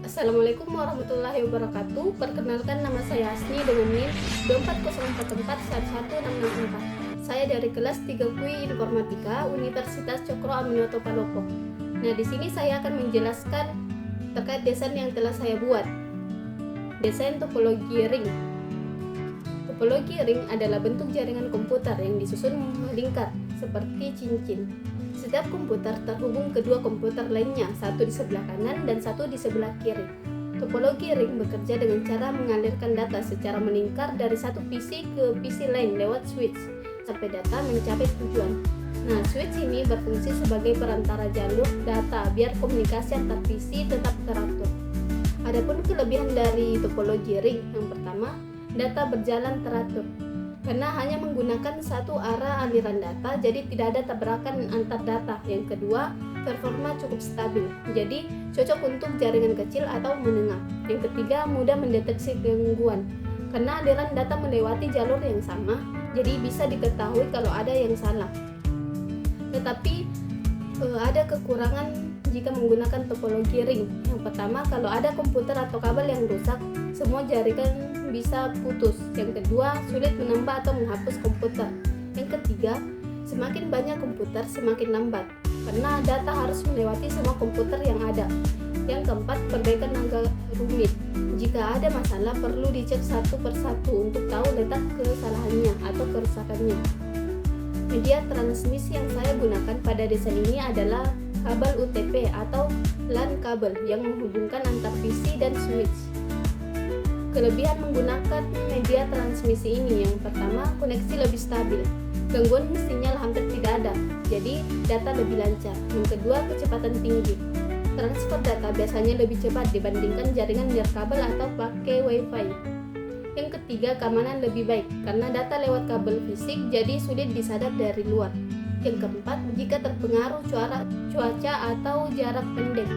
Assalamualaikum warahmatullahi wabarakatuh. Perkenalkan, nama saya Asni dengan NIM 24044111664. Saya dari kelas 3 UI Informatika Universitas Cokro Aminoto Palopo. Nah, di sini saya akan menjelaskan terkait desain yang telah saya buat. Desain topologi ring. Topologi ring adalah bentuk jaringan komputer yang disusun melingkar seperti cincin. Setiap komputer terhubung kedua komputer lainnya, satu di sebelah kanan dan satu di sebelah kiri. Topologi ring bekerja dengan cara mengalirkan data secara melingkar dari satu PC ke PC lain lewat switch sampai data mencapai tujuan. Nah, switch ini berfungsi sebagai perantara jalur data biar komunikasi antar PC tetap teratur. Adapun kelebihan dari topologi ring, yang pertama, data berjalan teratur. Karena hanya menggunakan satu arah aliran data, jadi tidak ada tabrakan antar data. Yang kedua, performa cukup stabil, jadi cocok untuk jaringan kecil atau menengah. Yang ketiga, mudah mendeteksi gangguan. Karena aliran data melewati jalur yang sama, jadi bisa diketahui kalau ada yang salah. Tetapi ada kekurangan jika menggunakan topologi ring. Yang pertama, kalau ada komputer atau kabel yang rusak, semua jaringan bisa putus. Yang kedua, sulit menambah atau menghapus komputer. Yang ketiga, semakin banyak komputer semakin lambat karena data harus melewati semua komputer yang ada. Yang keempat, perbaikan agak rumit. Jika ada masalah, perlu dicek satu persatu untuk tahu letak kesalahannya atau kerusakannya. Media transmisi yang saya gunakan pada desain ini adalah kabel UTP atau LAN kabel yang menghubungkan antar PC dan switch. Kelebihan menggunakan media transmisi ini, yang pertama, koneksi lebih stabil, gangguan sinyal hampir tidak ada, jadi data lebih lancar. Yang kedua, kecepatan tinggi, transfer data biasanya lebih cepat dibandingkan jaringan nirkabel atau pakai wifi. Yang ketiga, keamanan lebih baik, karena data lewat kabel fisik jadi sulit disadap dari luar. Yang keempat, jika terpengaruh cuaca atau jarak pendek,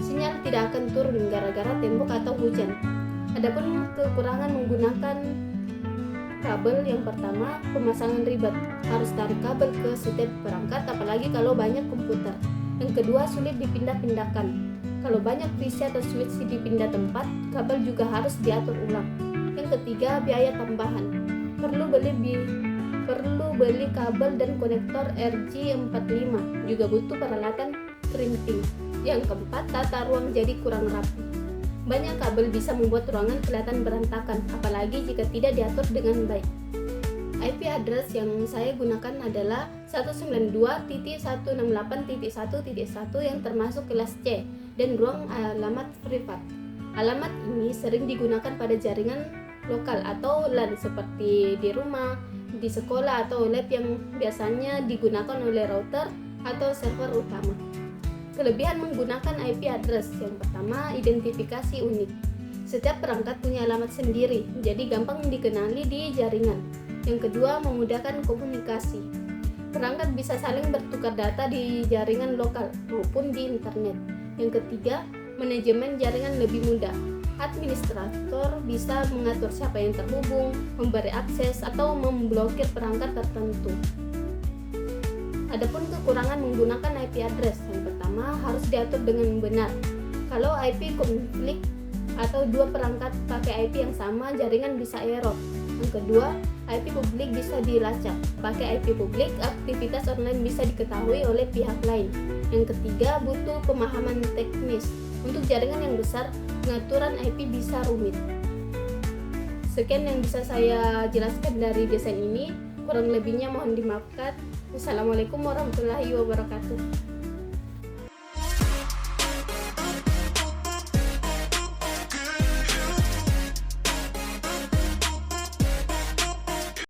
sinyal tidak akan turun gara-gara tembok atau hujan. Adapun kekurangan menggunakan kabel, yang pertama, pemasangan ribet, harus tarik kabel ke setiap perangkat apalagi kalau banyak komputer. Yang kedua, sulit dipindah-pindahkan. Kalau banyak PC atau switch dipindah tempat, kabel juga harus diatur ulang. Yang ketiga, biaya tambahan. Perlu beli kabel dan konektor RJ45, juga butuh peralatan crimping. Yang keempat, tata ruang jadi kurang rapi. Banyak kabel bisa membuat ruangan kelihatan berantakan, apalagi jika tidak diatur dengan baik. IP address yang saya gunakan adalah 192.168.1.1 yang termasuk kelas C dan ruang alamat privat. Alamat ini sering digunakan pada jaringan lokal atau LAN seperti di rumah, di sekolah atau lab yang biasanya digunakan oleh router atau server utama. Kelebihan menggunakan IP address, yang pertama, identifikasi unik. Setiap perangkat punya alamat sendiri, jadi gampang dikenali di jaringan. Yang kedua, memudahkan komunikasi. Perangkat bisa saling bertukar data di jaringan lokal maupun di internet. Yang ketiga, manajemen jaringan lebih mudah. Administrator bisa mengatur siapa yang terhubung, memberi akses, atau memblokir perangkat tertentu. Adapun kekurangan menggunakan IP address, yang pertama, harus diatur dengan benar. Kalau IP konflik atau dua perangkat pakai IP yang sama, jaringan bisa error. Yang kedua, IP publik bisa dilacak. Pakai IP publik, aktivitas online bisa diketahui oleh pihak lain. Yang ketiga, butuh pemahaman teknis. Untuk jaringan yang besar, pengaturan IP bisa rumit. Sekian yang bisa saya jelaskan dari desain ini. Kurang lebihnya mohon dimaafkan. Wassalamualaikum warahmatullahi wabarakatuh.